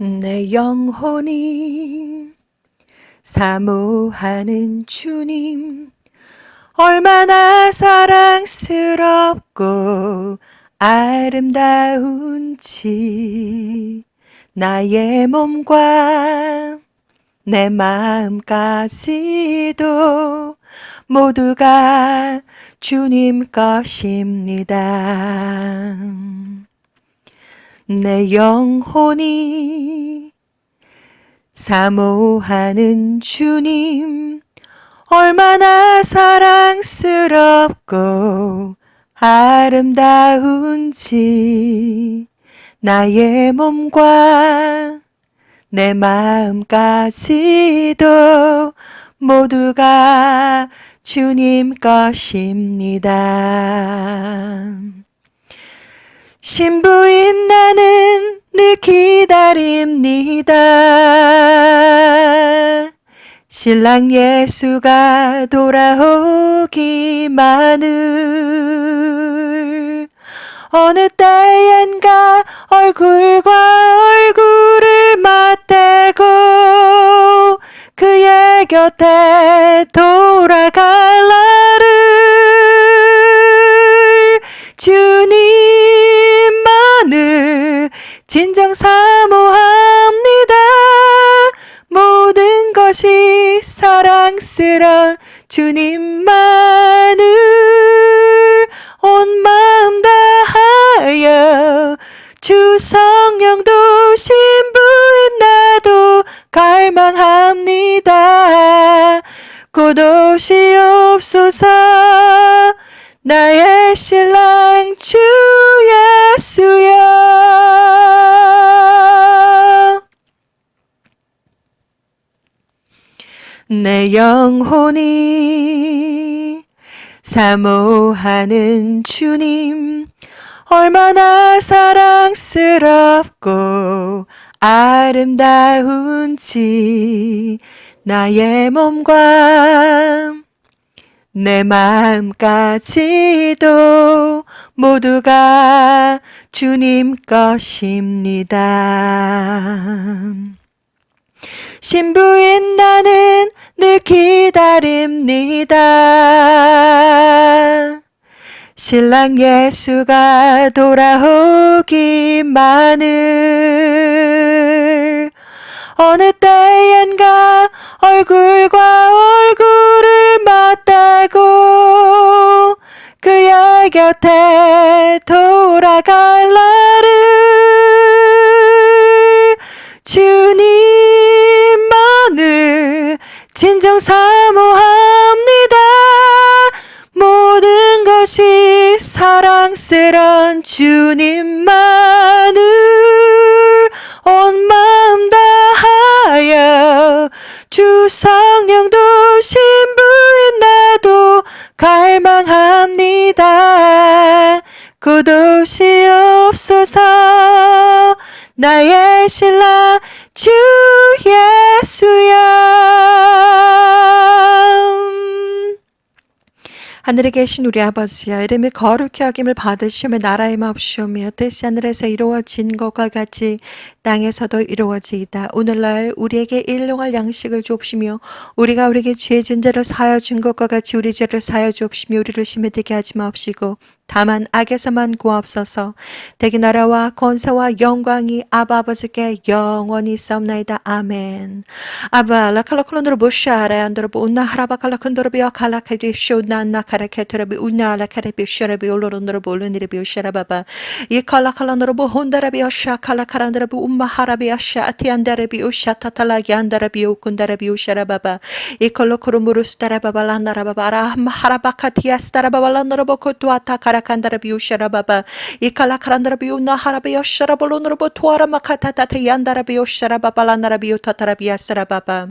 내 영혼이 사모하는 주님, 얼마나 사랑스럽고 아름다운지. 나의 몸과 내 마음까지도 모두가 주님 것입니다. 내 영혼이 사모하는 주님, 얼마나 사랑스럽고 아름다운지. 나의 몸과 내 마음까지도 모두가 주님 것입니다. 신부인 나는 늘 기다립니다. 신랑 예수가 돌아오기만을. 어느 때엔가 얼굴과 얼굴을 맞대고 그의 곁에 돌아갈 날을 주님만을 진정 사모합니다. 모든 것이 사랑스러운 주님만을 온 마음 다하여, 주 성령도 신부인 나도 갈망합니다. 곧 오시옵소서 나의 신랑 주 예수여. 내 영혼이 사모하는 주님, 얼마나 사랑스럽고 아름다운지. 나의 몸과 내 마음까지도 모두가 주님 것입니다. 신부인 나는 늘 기다립니다. 신랑 예수가 돌아오기만을. 어느 때엔가 얼굴과 얼굴을 맞대고 그의 곁에 돌아갈 날을 주님만을 진정 사모합니다. 모든 것이 사랑스러운 주님만을 온 마음 다하여, 주 성령도 신부인 나도 갈망합니다. 곧 오시옵소서 나의 신랑 주 예수여. 하늘에 계신 우리 아버지여, 이름이 거룩히 여김을 받으시며 나라의 마옵시오며 뜻이 하늘에서 이루어진 것과 같이 땅에서도 이루어지이다. 오늘날 우리에게 일용할 양식을 주옵시며 우리가 우리에게 죄 진 자를 사하여 준 것과 같이 우리 죄를 사하여 주옵시며 우리를 시험에 들게 하지 마옵시고 다만 악에서만 구하옵소서. 대기 나라와 권세와 영광이 아바 아버지께 영원히 있사옵나이다. 아멘. 아바 라칼라콜론으로 보샤라 안드로보 운나 하라바칼라콘도로비어 칼라카디쇼 나나카라케토라비 운나 라카레비쇼라비 올로론도로보 올르니르비오샤라바바 이 칼라칼라노로보 혼다라비오샤 칼라카란드라비 um마하라비아샤 아티안다라비오샤 타탈라기 안다라비오군다라비오샤라바바 이 콜로코로무루스타라바발란다라바바라 하라바카티아스타라바발란노로보 코투아타 카라칸다라비오샤라바바 이 칼라카란다라비오나 하라비오샤라볼로노로보 투아라마카타타테 얀다라비오샤라바발란다라비오타타라비아스라바바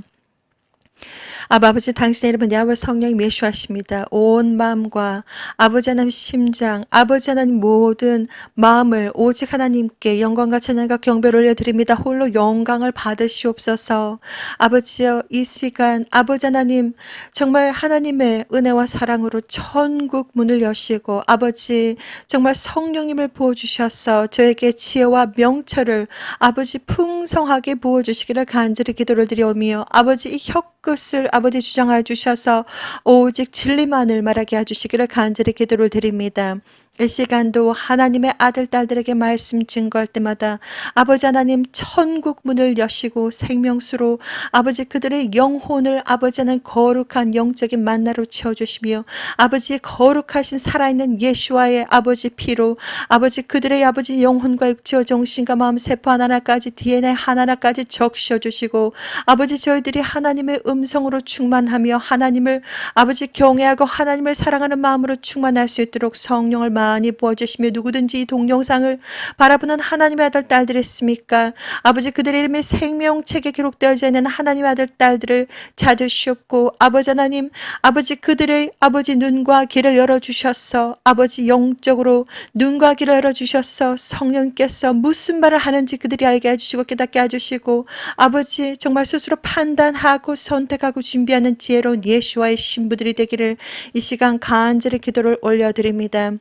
아버지 당신의 이름은 야훼 성령 예수하십니다. 온 마음과 아버지 하나님 심장, 아버지 하나님 모든 마음을 오직 하나님께 영광과 찬양과 경배를 올려드립니다. 홀로 영광을 받으시옵소서. 아버지여, 이 시간 아버지 하나님 정말 하나님의 은혜와 사랑으로 천국 문을 여시고 아버지 정말 성령님을 부어주셔서 저에게 지혜와 명철을 아버지 풍성하게 부어주시기를 간절히 기도를 드리오며 아버지 이 혀끝을 아버지 주장하여 주셔서 오직 진리만을 말하게 해주시기를 간절히 기도를 드립니다. 이 시간도 하나님의 아들 딸들에게 말씀 증거할 때마다 아버지 하나님 천국 문을 여시고 생명수로 아버지 그들의 영혼을 아버지 하나님 거룩한 영적인 만나로 채워주시며 아버지 거룩하신 살아있는 예수와의 아버지 피로 아버지 그들의 아버지 영혼과 육체와 정신과 마음 세포 하나하나까지 DNA 하나하나까지 적셔주시고 아버지 저희들이 하나님의 음성으로 충만하며 하나님을 아버지 경외하고 하나님을 사랑하는 마음으로 충만할 수 있도록 성령을 많이 부어주시며 누구든지 이 동영상을 바라보는 하나님의 아들 딸들이 있습니까? 아버지 그들의 이름이 생명책에 기록되어져 있는 하나님의 아들 딸들을 찾으시옵고 아버지 하나님 아버지 그들의 아버지 눈과 귀를 열어주셔서 아버지 영적으로 눈과 귀를 열어주셔서 성령께서 무슨 말을 하는지 그들이 알게 해주시고 깨닫게 해주시고 아버지 정말 스스로 판단하고 선택하고 준비하는 지혜로운 예수와의 신부들이 되기를 이 시간 간절히 기도를 올려드립니다.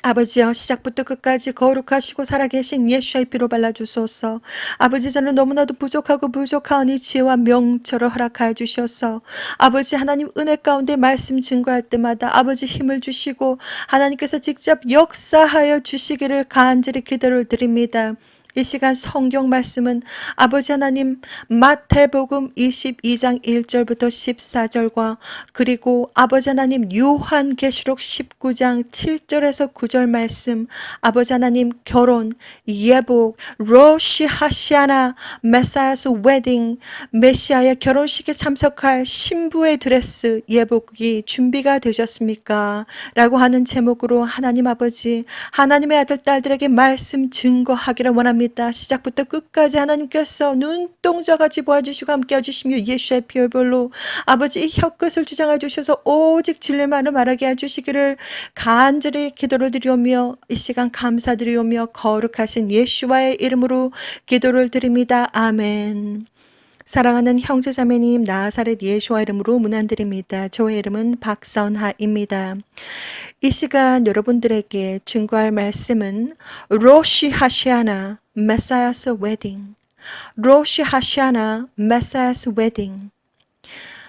아버지여 시작부터 끝까지 거룩하시고 살아계신 예수의 피로 발라주소서. 아버지 저는 너무나도 부족하고 부족하니 지혜와 명철을 허락하여 주셔서 아버지 하나님 은혜 가운데 말씀 증거할 때마다 아버지 힘을 주시고 하나님께서 직접 역사하여 주시기를 간절히 기도를 드립니다. 이 시간 성경 말씀은 아버지 하나님 마태복음 22장 1절부터 14절과 그리고 아버지 하나님 요한계시록 19장 7절에서 9절 말씀 아버지 하나님 결혼, 예복, 로시 하시아나, 메사야스 웨딩, 메시아의 결혼식에 참석할 신부의 드레스 예복이 준비가 되셨습니까? 라고 하는 제목으로 하나님 아버지 하나님의 아들 딸들에게 말씀 증거하기를 원합니다. 시작부터 끝까지 하나님께서 눈동자같이 보아주시고 함께 해주시며 예수의 피혈별로 아버지 이 혀끝을 주장해 주셔서 오직 진리만을 말하게 해주시기를 간절히 기도를 드리오며 이 시간 감사드리오며 거룩하신 예수와의 이름으로 기도를 드립니다. 아멘. 사랑하는 형제자매님 나사렛 예수와 이름으로 문안드립니다. 저의 이름은 박선하입니다. 이 시간 여러분들에게 증거할 말씀은 로시 하시아나 메사야스 웨딩 로시 하시아나 메사야스 웨딩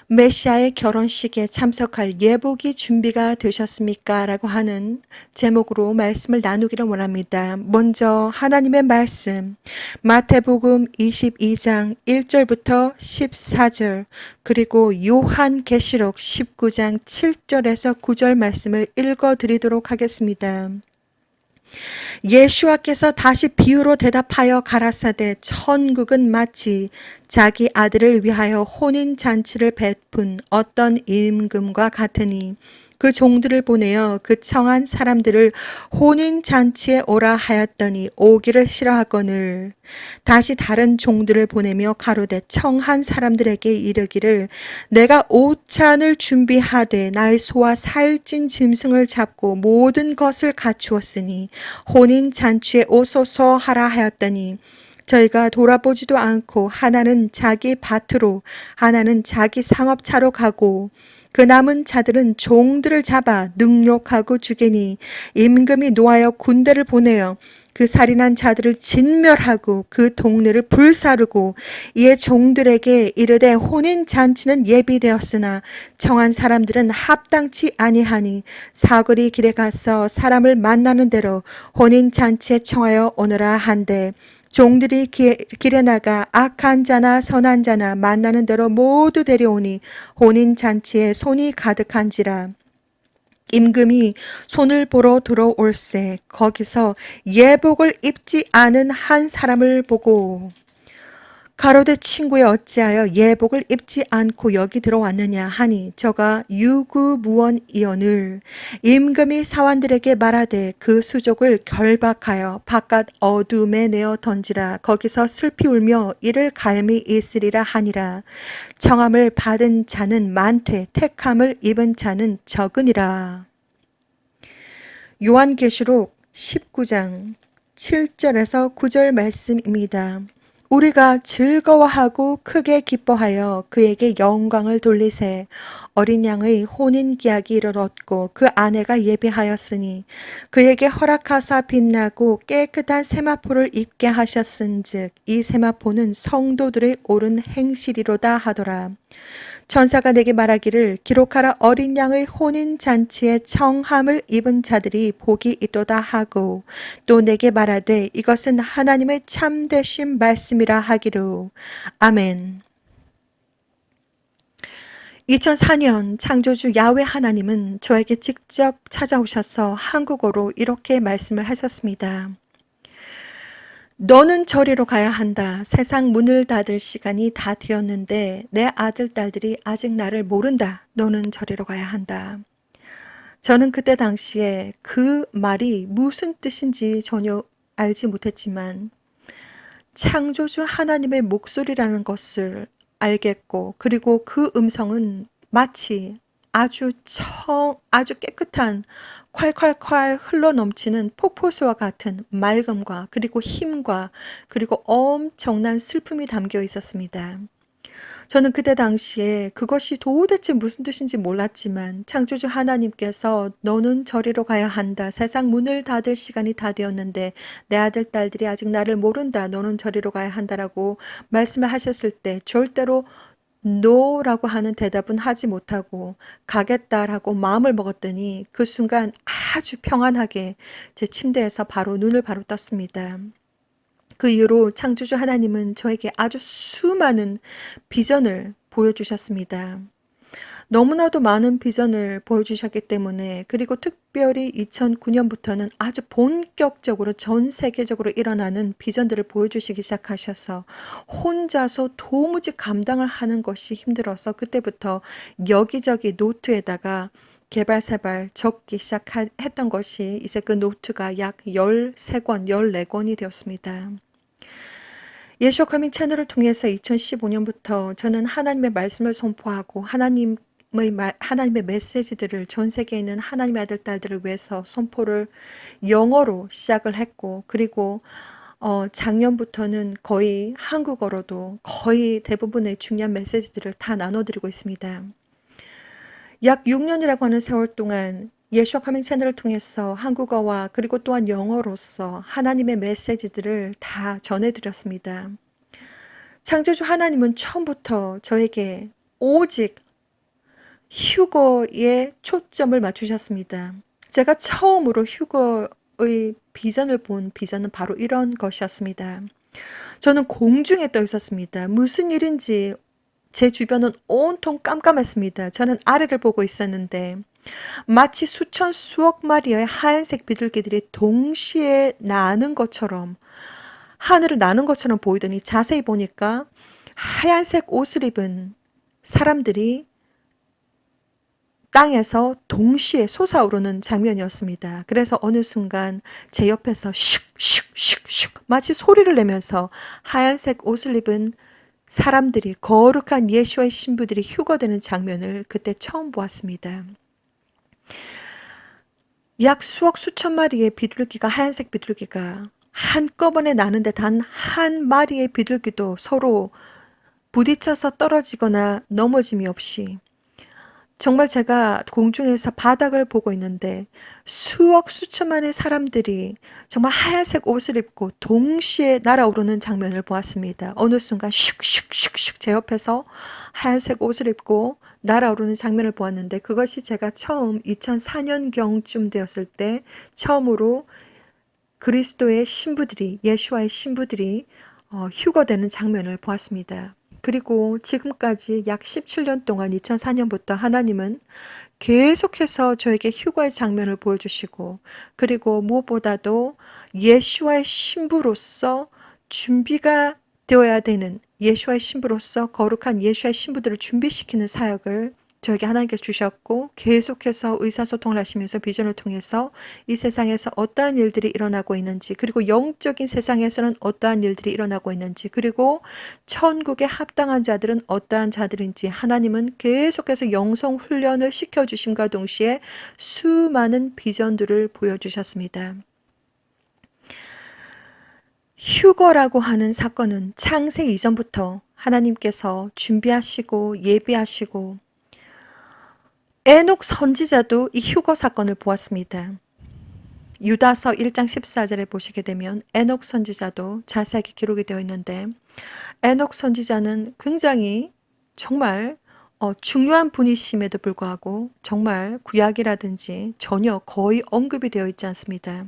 메시아의 결혼식에 참석할 예복이 준비가 되셨습니까? 라고 하는 제목으로 말씀을 나누기를 원합니다. 먼저 하나님의 말씀 마태복음 22장 1절부터 14절 그리고 요한계시록 19장 7절에서 9절 말씀을 읽어드리도록 하겠습니다. 예수와께서 다시 비유로 대답하여 가라사대 천국은 마치 자기 아들을 위하여 혼인잔치를 베푼 어떤 임금과 같으니 그 종들을 보내어 그 청한 사람들을 혼인잔치에 오라 하였더니 오기를 싫어하거늘 다시 다른 종들을 보내며 가로되 청한 사람들에게 이르기를 내가 오찬을 준비하되 나의 소와 살찐 짐승을 잡고 모든 것을 갖추었으니 혼인잔치에 오소서 하라 하였더니 저희가 돌아보지도 않고 하나는 자기 밭으로 하나는 자기 상업차로 가고 그 남은 자들은 종들을 잡아 능욕하고 죽이니 임금이 노하여 군대를 보내어 그 살인한 자들을 진멸하고 그 동네를 불사르고 이에 종들에게 이르되 혼인잔치는 예비되었으나 청한 사람들은 합당치 아니하니 사거리 길에 가서 사람을 만나는 대로 혼인잔치에 청하여 오너라 한데 종들이 길에 나가 악한 자나 선한 자나 만나는 대로 모두 데려오니 혼인잔치에 손이 가득한지라. 임금이 손을 보러 들어올세 거기서 예복을 입지 않은 한 사람을 보고 가로되 친구여 어찌하여 예복을 입지 않고 여기 들어왔느냐 하니 저가 유구무원이언을 임금이 사환들에게 말하되 그 수족을 결박하여 바깥 어둠에 내어 던지라. 거기서 슬피 울며 이를 갈미 있으리라 하니라. 청함을 받은 자는 많되 택함을 입은 자는 적으니라. 요한계시록 19장 7절에서 9절 말씀입니다. 우리가 즐거워하고 크게 기뻐하여 그에게 영광을 돌리세. 어린 양의 혼인기약일을 얻고 그 아내가 예비하였으니 그에게 허락하사 빛나고 깨끗한 세마포를 입게 하셨은즉 이 세마포는 성도들의 옳은 행실이로다 하더라. 천사가 내게 말하기를 기록하라. 어린 양의 혼인 잔치에 청함을 입은 자들이 복이 있도다 하고 또 내게 말하되 이것은 하나님의 참되신 말씀이라 하기로. 아멘. 2004년 창조주 야훼 하나님은 저에게 직접 찾아오셔서 한국어로 이렇게 말씀을 하셨습니다. 너는 저리로 가야 한다. 세상 문을 닫을 시간이 다 되었는데 내 아들, 딸들이 아직 나를 모른다. 너는 저리로 가야 한다. 저는 그때 당시에 그 말이 무슨 뜻인지 전혀 알지 못했지만 창조주 하나님의 목소리라는 것을 알겠고 그리고 그 음성은 마치 아주 깨끗한 콸콸콸 흘러넘치는 폭포수와 같은 맑음과 그리고 힘과 그리고 엄청난 슬픔이 담겨 있었습니다. 저는 그때 당시에 그것이 도대체 무슨 뜻인지 몰랐지만 창조주 하나님께서 너는 저리로 가야 한다. 세상 문을 닫을 시간이 다 되었는데 내 아들, 딸들이 아직 나를 모른다. 너는 저리로 가야 한다라고 말씀을 하셨을 때 절대로 no라고 하는 대답은 하지 못하고 가겠다라고 마음을 먹었더니 그 순간 아주 평안하게 제 침대에서 바로 눈을 바로 떴습니다. 그 이후로 창조주 하나님은 저에게 아주 수많은 비전을 보여주셨습니다. 너무나도 많은 비전을 보여주셨기 때문에 그리고 특별히 2009년부터는 아주 본격적으로 전 세계적으로 일어나는 비전들을 보여주시기 시작하셔서 혼자서 도무지 감당을 하는 것이 힘들어서 그때부터 여기저기 노트에다가 개발세발 적기 시작했던 것이 이제 그 노트가 약 13권, 14권이 되었습니다. 예수와 커밍 채널을 통해서 2015년부터 저는 하나님의 말씀을 선포하고 하나님의 메시지들을 전 세계에 있는 하나님의 아들, 딸들을 위해서 선포를 영어로 시작을 했고 그리고 작년부터는 거의 한국어로도 거의 대부분의 중요한 메시지들을 다 나눠드리고 있습니다. 약 6년이라고 하는 세월 동안 예수와 커밍 채널을 통해서 한국어와 그리고 또한 영어로서 하나님의 메시지들을 다 전해드렸습니다. 창조주 하나님은 처음부터 저에게 오직 휴거에 초점을 맞추셨습니다. 제가 처음으로 휴거의 비전을 본 비전은 바로 이런 것이었습니다. 저는 공중에 떠 있었습니다. 무슨 일인지 제 주변은 온통 깜깜했습니다. 저는 아래를 보고 있었는데 마치 수천 수억 마리의 하얀색 비둘기들이 동시에 나는 것처럼 하늘을 나는 것처럼 보이더니 자세히 보니까 하얀색 옷을 입은 사람들이 땅에서 동시에 솟아오르는 장면이었습니다. 그래서 어느 순간 제 옆에서 슉슉슉슉 마치 소리를 내면서 하얀색 옷을 입은 사람들이 거룩한 예수와의 신부들이 휴거되는 장면을 그때 처음 보았습니다. 약 수억 수천 마리의 비둘기가 하얀색 비둘기가 한꺼번에 나는데 단 한 마리의 비둘기도 서로 부딪혀서 떨어지거나 넘어짐이 없이 정말 제가 공중에서 바닥을 보고 있는데 수억 수천만의 사람들이 정말 하얀색 옷을 입고 동시에 날아오르는 장면을 보았습니다. 어느 순간 슉슉슉슉 제 옆에서 하얀색 옷을 입고 날아오르는 장면을 보았는데 그것이 제가 처음 2004년경쯤 되었을 때 처음으로 그리스도의 신부들이 예수와의 신부들이 휴거되는 장면을 보았습니다. 그리고 지금까지 약 17년 동안 2004년부터 하나님은 계속해서 저에게 휴거의 장면을 보여주시고 그리고 무엇보다도 예수와의 신부로서 준비가 되어야 되는 예수와의 신부로서 거룩한 예수와의 신부들을 준비시키는 사역을 저에게 하나님께서 주셨고 계속해서 의사소통을 하시면서 비전을 통해서 이 세상에서 어떠한 일들이 일어나고 있는지 그리고 영적인 세상에서는 어떠한 일들이 일어나고 있는지 그리고 천국에 합당한 자들은 어떠한 자들인지 하나님은 계속해서 영성 훈련을 시켜주심과 동시에 수많은 비전들을 보여주셨습니다. 휴거라고 하는 사건은 창세 이전부터 하나님께서 준비하시고 예비하시고 에녹 선지자도 이 휴거 사건을 보았습니다. 유다서 1장 14절에 보시게 되면 에녹 선지자도 자세하게 기록이 되어 있는데 에녹 선지자는 굉장히 정말 중요한 분이심에도 불구하고 정말 구약이라든지 전혀 거의 언급이 되어 있지 않습니다.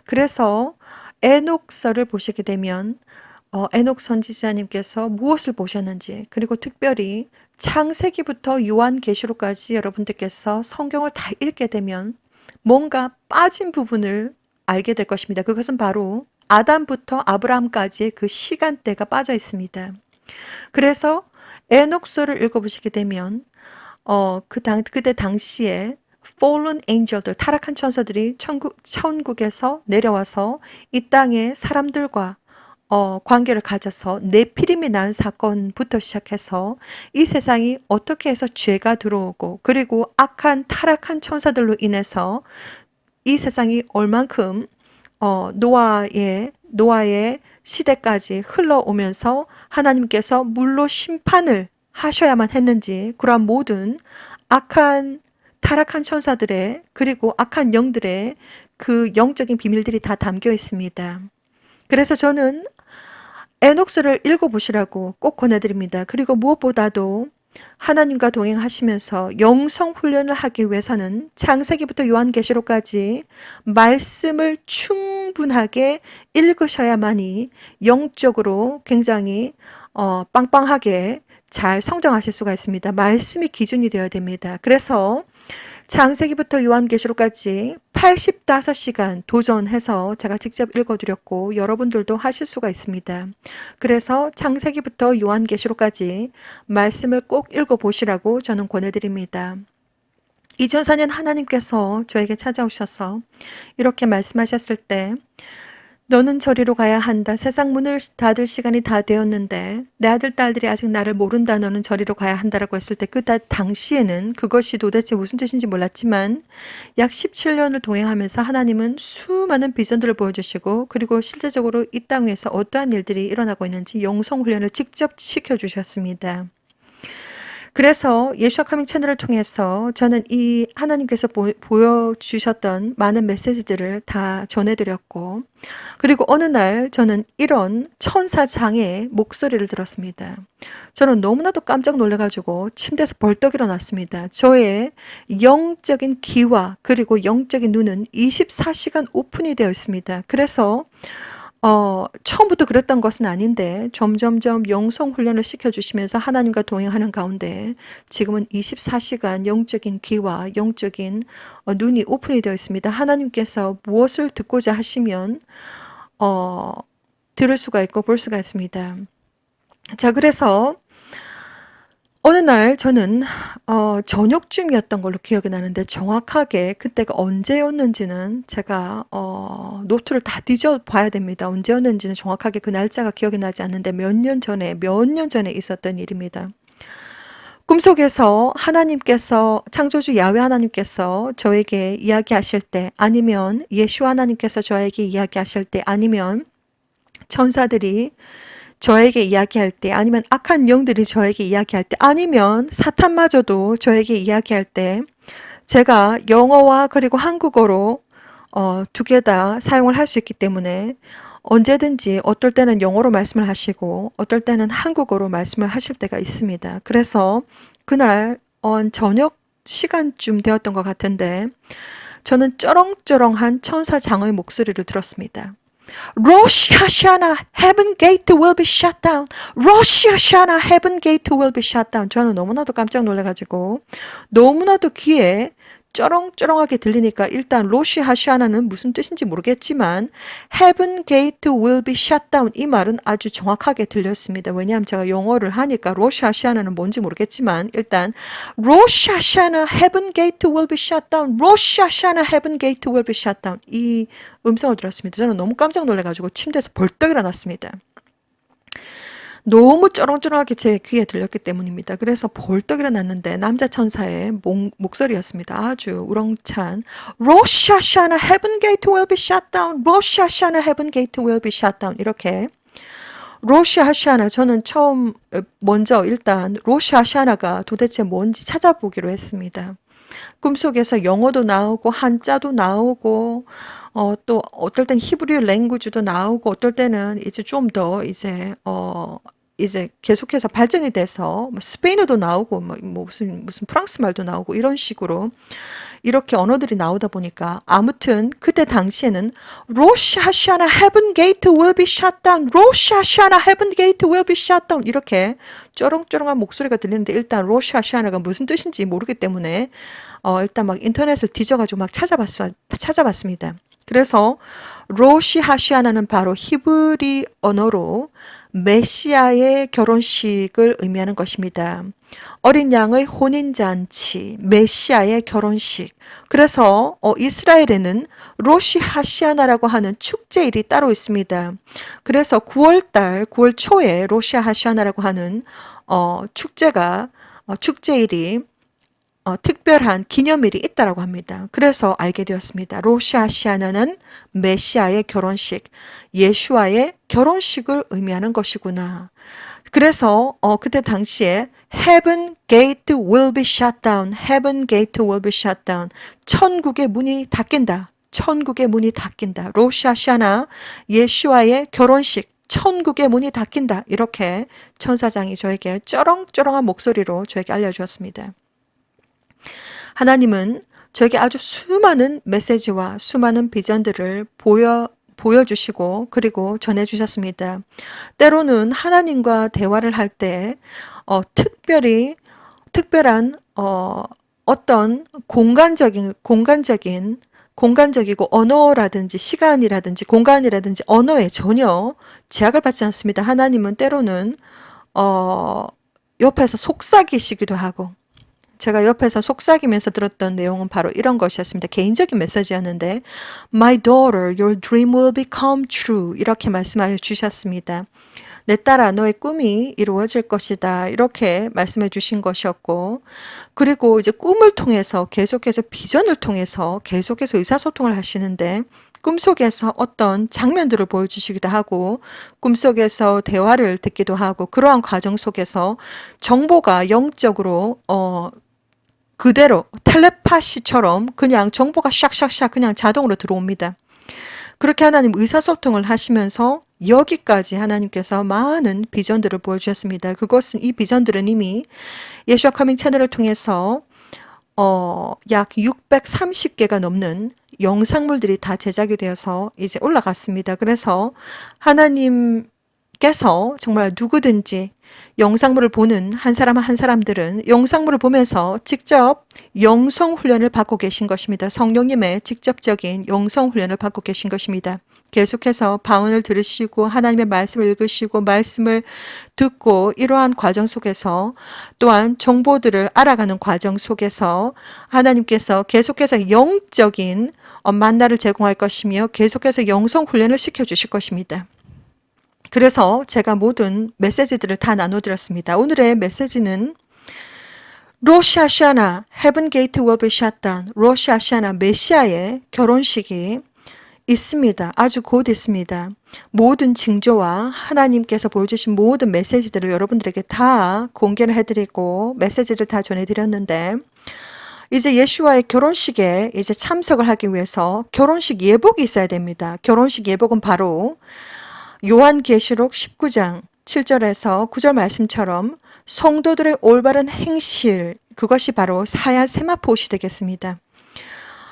그래서 에녹서를 보시게 되면 에녹 선지자님께서 무엇을 보셨는지 그리고 특별히 창세기부터 요한계시록까지 여러분들께서 성경을 다 읽게 되면 뭔가 빠진 부분을 알게 될 것입니다. 그것은 바로 아담부터 아브라함까지의 그 시간대가 빠져 있습니다. 그래서 에녹서를 읽어보시게 되면 그때 당시에 fallen angel들, 타락한 천사들이 천국에서 내려와서 이 땅의 사람들과 관계를 가져서 네피림이 난 사건부터 시작해서 이 세상이 어떻게 해서 죄가 들어오고 그리고 악한 타락한 천사들로 인해서 이 세상이 얼만큼 노아의 시대까지 흘러오면서 하나님께서 물로 심판을 하셔야만 했는지 그러한 모든 악한 타락한 천사들의 그리고 악한 영들의 그 영적인 비밀들이 다 담겨 있습니다. 그래서 저는 에녹스를 읽어보시라고 꼭 권해드립니다. 그리고 무엇보다도 하나님과 동행하시면서 영성 훈련을 하기 위해서는 창세기부터 요한계시록까지 말씀을 충분하게 읽으셔야만이 영적으로 굉장히 빵빵하게 잘 성장하실 수가 있습니다. 말씀이 기준이 되어야 됩니다. 그래서 창세기부터 요한계시록까지 85시간 도전해서 제가 직접 읽어드렸고 여러분들도 하실 수가 있습니다. 그래서 창세기부터 요한계시록까지 말씀을 꼭 읽어보시라고 저는 권해드립니다. 2004년 하나님께서 저에게 찾아오셔서 이렇게 말씀하셨을 때 너는 저리로 가야 한다. 세상 문을 닫을 시간이 다 되었는데 내 아들, 딸들이 아직 나를 모른다. 너는 저리로 가야 한다라고 했을 때 그 당시에는 그것이 도대체 무슨 뜻인지 몰랐지만 약 17년을 동행하면서 하나님은 수많은 비전들을 보여주시고 그리고 실제적으로 이 땅 위에서 어떠한 일들이 일어나고 있는지 영성훈련을 직접 시켜주셨습니다. 그래서 예수와 카밍 채널을 통해서 저는 이 하나님께서 보여주셨던 많은 메시지들을 다 전해드렸고 그리고 어느 날 저는 이런 천사장의 목소리를 들었습니다. 저는 너무나도 깜짝 놀라가지고 침대에서 벌떡 일어났습니다. 저의 영적인 귀와 그리고 영적인 눈은 24시간 오픈이 되어 있습니다. 그래서 처음부터 그랬던 것은 아닌데 점점점 영성 훈련을 시켜주시면서 하나님과 동행하는 가운데 지금은 24시간 영적인 귀와 영적인 눈이 오픈이 되어 있습니다. 하나님께서 무엇을 듣고자 하시면 들을 수가 있고 볼 수가 있습니다. 자, 그래서 어느 날 저는 저녁쯤이었던 걸로 기억이 나는데 정확하게 그때가 언제였는지는 제가 노트를 다 뒤져봐야 됩니다. 언제였는지는 정확하게 그 날짜가 기억이 나지 않는데 몇 년 전에 있었던 일입니다. 꿈속에서 하나님께서 창조주 야훼 하나님께서 저에게 이야기하실 때 아니면 예수 하나님께서 저에게 이야기하실 때 아니면 천사들이 저에게 이야기할 때 아니면 악한 영들이 저에게 이야기할 때 아니면 사탄마저도 저에게 이야기할 때 제가 영어와 그리고 한국어로 두 개 다 사용을 할 수 있기 때문에 언제든지 어떨 때는 영어로 말씀을 하시고 어떨 때는 한국어로 말씀을 하실 때가 있습니다. 그래서 그날 저녁 시간쯤 되었던 것 같은데 저는 쩌렁쩌렁한 천사장의 목소리를 들었습니다. Rosh Hashanah, heaven gate will be shut down. Rosh Hashanah, heaven gate will be shut down. 저는 너무나도 깜짝 놀라가지고 너무나도 귀에 쩌렁쩌렁하게 들리니까 일단 로시 하시아나는 무슨 뜻인지 모르겠지만 Heaven gate will be shut down 이 말은 아주 정확하게 들렸습니다. 왜냐하면 제가 영어를 하니까 로시 하시아나는 뭔지 모르겠지만 일단 로시 하시아나 Heaven gate will be shut down 로시 하시아나 Heaven gate will be shut down 이 음성을 들었습니다. 저는 너무 깜짝 놀라가지고 침대에서 벌떡 일어났습니다. 너무 쩌렁쩌렁하게 제 귀에 들렸기 때문입니다. 그래서 벌떡 일어났는데 남자 천사의 목소리였습니다. 아주 우렁찬 로샤샤나 heaven gate will be shut down 로샤샤나 heaven gate will be shut down 이렇게 로샤샤나 저는 먼저 일단 로샤샤나가 도대체 뭔지 찾아보기로 했습니다. 꿈속에서 영어도 나오고 한자도 나오고 또 어떨 땐 히브리 랭귀지도 나오고 어떨 때는 이제 좀 더 이제 계속해서 발전이 돼서 스페인어도 나오고 무슨 프랑스 말도 나오고 이런 식으로 이렇게 언어들이 나오다 보니까 아무튼 그때 당시에는 로시 하시아나 heaven gate will be shut down 로시 하시아나 heaven gate will be shut down 이렇게 쩌렁쩌렁한 목소리가 들리는데 일단 로시 하시아나가 무슨 뜻인지 모르기 때문에 일단 막 인터넷을 뒤져가지고 막 찾아봤습니다. 그래서 로시 하시아나는 바로 히브리 언어로 메시아의 결혼식을 의미하는 것입니다. 어린 양의 혼인잔치, 메시아의 결혼식. 그래서 이스라엘에는 로시 하시아나라고 하는 축제일이 따로 있습니다. 그래서 9월 초에 로시 하시아나라고 하는 축제일이 특별한 기념일이 있다라고 합니다. 그래서 알게 되었습니다. 로시 하시아나는 메시아의 결혼식, 예수와의 결혼식을 의미하는 것이구나. 그래서 그때 당시에 Heaven gate will be shut down. Heaven gate will be shut down. 천국의 문이 닫힌다. 천국의 문이 닫힌다. 로시 하시아나 예수와의 결혼식. 천국의 문이 닫힌다. 이렇게 천사장이 저에게 쩌렁쩌렁한 목소리로 저에게 알려주었습니다. 하나님은 저에게 아주 수많은 메시지와 수많은 비전들을 보여주시고 그리고 전해주셨습니다. 때로는 하나님과 대화를 할 때 특별한 어떤 공간적이고 언어라든지 시간이라든지 공간이라든지 언어에 전혀 제약을 받지 않습니다. 하나님은 때로는 옆에서 속삭이시기도 하고 제가 옆에서 속삭이면서 들었던 내용은 바로 이런 것이었습니다. 개인적인 메시지였는데 My daughter, your dream will become true 이렇게 말씀하여 주셨습니다. 내 딸아 너의 꿈이 이루어질 것이다 이렇게 말씀해 주신 것이었고 그리고 이제 꿈을 통해서 계속해서 비전을 통해서 계속해서 의사소통을 하시는데 꿈속에서 어떤 장면들을 보여주시기도 하고 꿈속에서 대화를 듣기도 하고 그러한 과정 속에서 정보가 영적으로 그대로 텔레파시처럼 그냥 정보가 샥샥샥 그냥 자동으로 들어옵니다. 그렇게 하나님 의사소통을 하시면서 여기까지 하나님께서 많은 비전들을 보여주셨습니다. 이 비전들은 이미 예수와 커밍 채널을 통해서 약 630개가 넘는 영상물들이 다 제작이 되어서 이제 올라갔습니다. 그래서 하나님께서 정말 누구든지 영상물을 보는 한 사람들은 영상물을 보면서 직접 영성훈련을 받고 계신 것입니다. 성령님의 직접적인 영성훈련을 받고 계신 것입니다. 계속해서 방언을 들으시고 하나님의 말씀을 읽으시고 말씀을 듣고 이러한 과정 속에서 또한 정보들을 알아가는 과정 속에서 하나님께서 계속해서 영적인 만나를 제공할 것이며 계속해서 영성훈련을 시켜주실 것입니다. 그래서 제가 모든 메시지들을 다 나눠드렸습니다. 오늘의 메시지는 로시 하시아나 Heaven Gate will be shut down. 로시 하시아나 메시아의 결혼식이 있습니다. 아주 곧 있습니다. 모든 징조와 하나님께서 보여주신 모든 메시지들을 여러분들에게 다 공개를 해드리고 메시지를 다 전해드렸는데 이제 예수와의 결혼식에 이제 참석을 하기 위해서 결혼식 예복이 있어야 됩니다. 결혼식 예복은 바로 요한계시록 19장 7절에서 9절 말씀처럼 성도들의 올바른 행실 그것이 바로 사야 세마포 옷이 되겠습니다.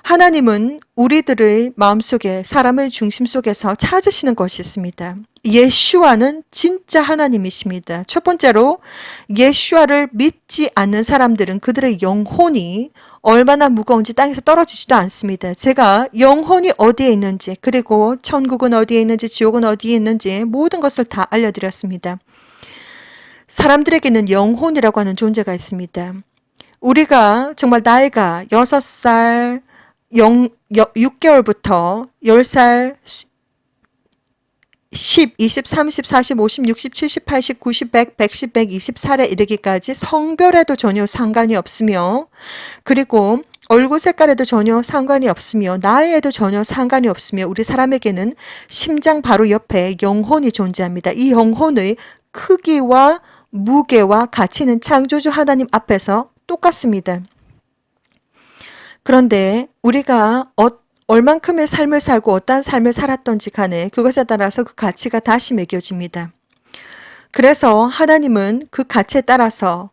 하나님은 우리들의 마음속에 사람의 중심 속에서 찾으시는 것이 있습니다. 예슈아는 진짜 하나님이십니다. 첫 번째로 예슈아를 믿지 않는 사람들은 그들의 영혼이 얼마나 무거운지 땅에서 떨어지지도 않습니다. 제가 영혼이 어디에 있는지, 그리고 천국은 어디에 있는지, 지옥은 어디에 있는지 모든 것을 다 알려드렸습니다. 사람들에게는 영혼이라고 하는 존재가 있습니다. 우리가 정말 나이가 6살, 6개월부터 10살, 10, 20, 30, 40, 50, 60, 70, 80, 90, 100, 110, 120살에 이르기까지 성별에도 전혀 상관이 없으며, 그리고 얼굴 색깔에도 전혀 상관이 없으며, 나이에도 전혀 상관이 없으며, 우리 사람에게는 심장 바로 옆에 영혼이 존재합니다. 이 영혼의 크기와 무게와 가치는 창조주 하나님 앞에서 똑같습니다. 그런데 우리가 얼만큼의 삶을 살고 어떠한 삶을 살았던지 간에 그것에 따라서 그 가치가 다시 매겨집니다. 그래서 하나님은 그 가치에 따라서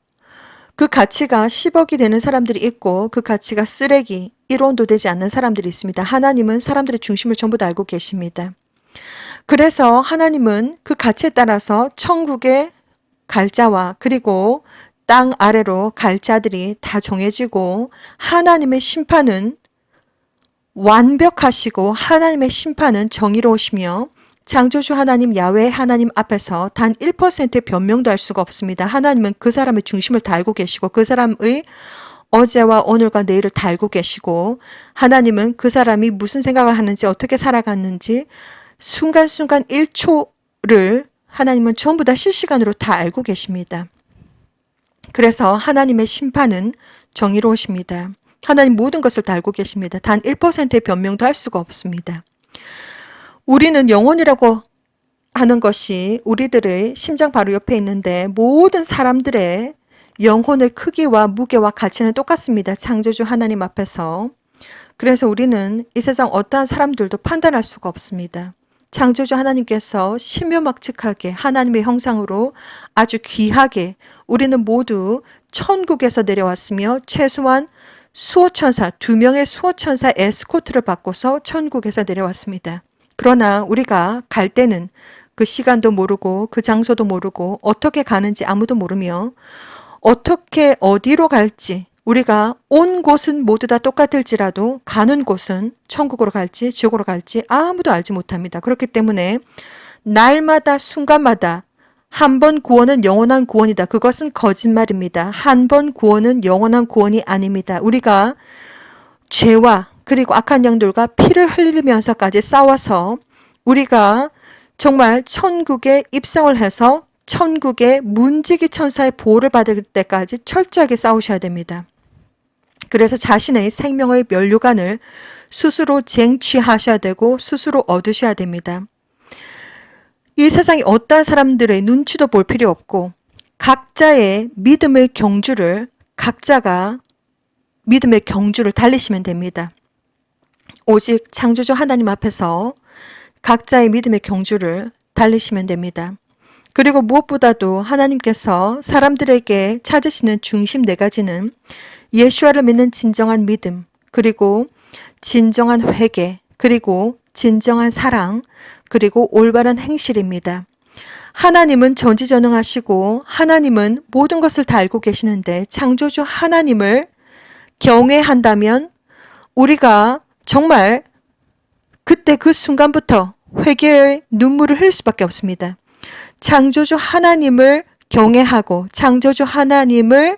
그 가치가 10억이 되는 사람들이 있고 그 가치가 쓰레기, 1원도 되지 않는 사람들이 있습니다. 하나님은 사람들의 중심을 전부 다 알고 계십니다. 그래서 하나님은 그 가치에 따라서 천국의 갈 자와 그리고 땅 아래로 갈 자들이 다 정해지고 하나님의 심판은 완벽하시고 하나님의 심판은 정의로우시며 창조주 하나님 야훼 하나님 앞에서 단 1%의 변명도 할 수가 없습니다. 하나님은 그 사람의 중심을 다 알고 계시고 그 사람의 어제와 오늘과 내일을 다 알고 계시고 하나님은 그 사람이 무슨 생각을 하는지 어떻게 살아갔는지 순간순간 1초를 하나님은 전부 다 실시간으로 다 알고 계십니다. 그래서 하나님의 심판은 정의로우십니다. 하나님 모든 것을 다 알고 계십니다. 단 1%의 변명도 할 수가 없습니다. 우리는 영혼이라고 하는 것이 우리들의 심장 바로 옆에 있는데 모든 사람들의 영혼의 크기와 무게와 가치는 똑같습니다. 창조주 하나님 앞에서. 그래서 우리는 이 세상 어떠한 사람들도 판단할 수가 없습니다. 창조주 하나님께서 신묘막측하게 하나님의 형상으로 아주 귀하게 우리는 모두 천국에서 내려왔으며 최소한 수호천사, 2명의 수호천사 에스코트를 받고서 천국에서 내려왔습니다. 그러나 우리가 갈 때는 그 시간도 모르고 그 장소도 모르고 어떻게 가는지 아무도 모르며 어떻게 어디로 갈지 우리가 온 곳은 모두 다 똑같을지라도 가는 곳은 천국으로 갈지 지옥으로 갈지 아무도 알지 못합니다. 그렇기 때문에 날마다 순간마다 한 번 구원은 영원한 구원이다. 그것은 거짓말입니다. 한 번 구원은 영원한 구원이 아닙니다. 우리가 죄와 그리고 악한 영들과 피를 흘리면서까지 싸워서 우리가 정말 천국에 입성을 해서 천국의 문지기 천사의 보호를 받을 때까지 철저하게 싸우셔야 됩니다. 그래서 자신의 생명의 면류관을 스스로 쟁취하셔야 되고 스스로 얻으셔야 됩니다. 이 세상에 어떠한 사람들의 눈치도 볼 필요 없고 각자의 믿음의 경주를 각자가 믿음의 경주를 달리시면 됩니다. 오직 창조주 하나님 앞에서 각자의 믿음의 경주를 달리시면 됩니다. 그리고 무엇보다도 하나님께서 사람들에게 찾으시는 중심 4가지는 예수와를 믿는 진정한 믿음, 그리고 진정한 회개, 그리고 진정한 사랑, 그리고 올바른 행실입니다. 하나님은 전지전능하시고 하나님은 모든 것을 다 알고 계시는데 창조주 하나님을 경외한다면 우리가 정말 그때 그 순간부터 회개의 눈물을 흘릴 수밖에 없습니다. 창조주 하나님을 경외하고 창조주 하나님을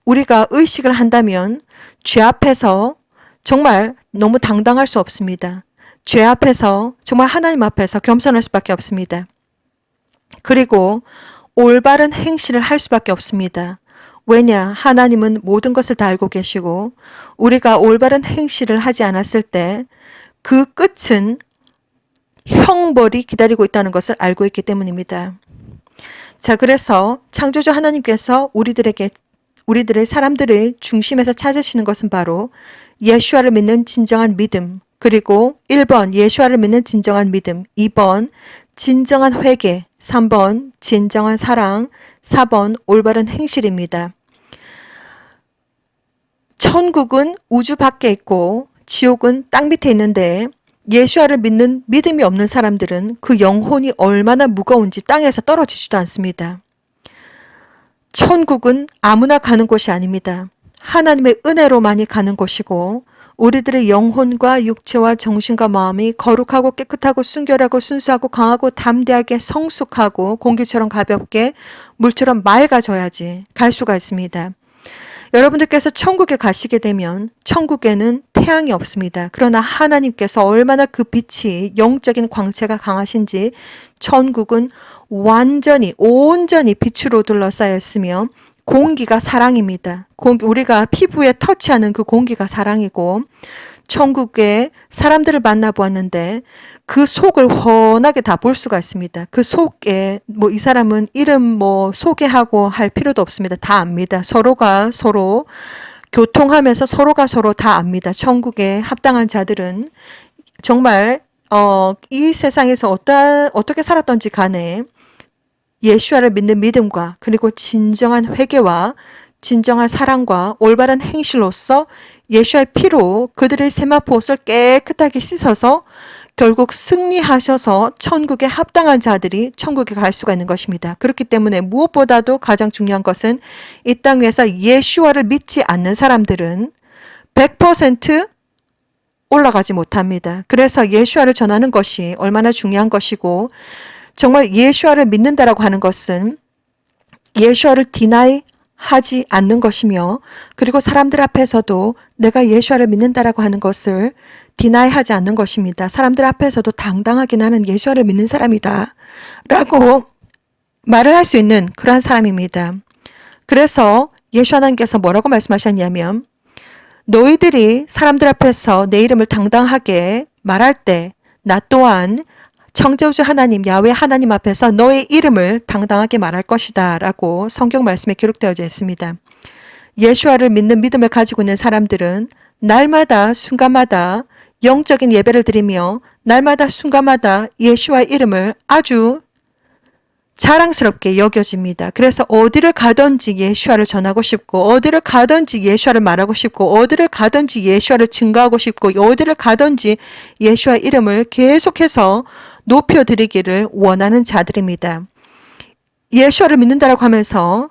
우리가 의식을 한다면 죄 앞에서 정말 너무 당당할 수 없습니다. 죄 앞에서 정말 하나님 앞에서 겸손할 수밖에 없습니다. 그리고 올바른 행실을 할 수밖에 없습니다. 왜냐? 하나님은 모든 것을 다 알고 계시고 우리가 올바른 행실을 하지 않았을 때 그 끝은 형벌이 기다리고 있다는 것을 알고 있기 때문입니다. 자, 그래서 창조주 하나님께서 우리들의 사람들의 중심에서 찾으시는 것은 바로 예수와를 믿는 진정한 믿음, 그리고 1번 예수와를 믿는 진정한 믿음, 2번 진정한 회개, 3번 진정한 사랑, 4번 올바른 행실입니다. 천국은 우주 밖에 있고 지옥은 땅 밑에 있는데 예수와를 믿는 믿음이 없는 사람들은 그 영혼이 얼마나 무거운지 땅에서 떨어지지도 않습니다. 천국은 아무나 가는 곳이 아닙니다. 하나님의 은혜로만이 가는 곳이고 우리들의 영혼과 육체와 정신과 마음이 거룩하고 깨끗하고 순결하고 순수하고 강하고 담대하게 성숙하고 공기처럼 가볍게 물처럼 맑아져야지 갈 수가 있습니다. 여러분들께서 천국에 가시게 되면 천국에는 태양이 없습니다. 그러나 하나님께서 얼마나 그 빛이 영적인 광채가 강하신지 천국은 완전히 온전히 빛으로 둘러싸여 있으며 공기가 사랑입니다. 우리가 피부에 터치하는 그 공기가 사랑이고 천국에 사람들을 만나보았는데 그 속을 훤하게 다 볼 수가 있습니다. 그 속에 이 사람은 이름 소개하고 할 필요도 없습니다. 다 압니다. 서로가 서로 교통하면서 서로가 서로 다 압니다. 천국에 합당한 자들은 정말 이 세상에서 어떻게 살았던지 간에 예수와를 믿는 믿음과 그리고 진정한 회개와 진정한 사랑과 올바른 행실로서 예수와의 피로 그들의 세마포옷을 깨끗하게 씻어서 결국 승리하셔서 천국에 합당한 자들이 천국에 갈 수가 있는 것입니다. 그렇기 때문에 무엇보다도 가장 중요한 것은 이 땅 위에서 예수와를 믿지 않는 사람들은 100% 올라가지 못합니다. 그래서 예수와를 전하는 것이 얼마나 중요한 것이고 정말 예수와를 믿는다라고 하는 것은 예수와를 디나이 하지 않는 것이며 그리고 사람들 앞에서도 내가 예수와를 믿는다라고 하는 것을 디나이 하지 않는 것입니다. 사람들 앞에서도 당당하게 나는 예수와를 믿는 사람이다 라고 말을 할 수 있는 그러한 사람입니다. 그래서 예수 하나님께서 뭐라고 말씀하셨냐면 너희들이 사람들 앞에서 내 이름을 당당하게 말할 때 나 또한 창조주 하나님 야훼 하나님 앞에서 너의 이름을 당당하게 말할 것이다 라고 성경 말씀에 기록되어져 있습니다. 예수와를 믿는 믿음을 가지고 있는 사람들은 날마다 순간마다 영적인 예배를 드리며 날마다 순간마다 예수와의 이름을 아주 자랑스럽게 여겨집니다. 그래서 어디를 가든지 예수와를 전하고 싶고 어디를 가든지 예수와를 말하고 싶고 어디를 가든지 예수와를 증거하고 싶고 어디를 가든지 예수와의 이름을 계속해서 높여드리기를 원하는 자들입니다. 예수와를 믿는다라고 하면서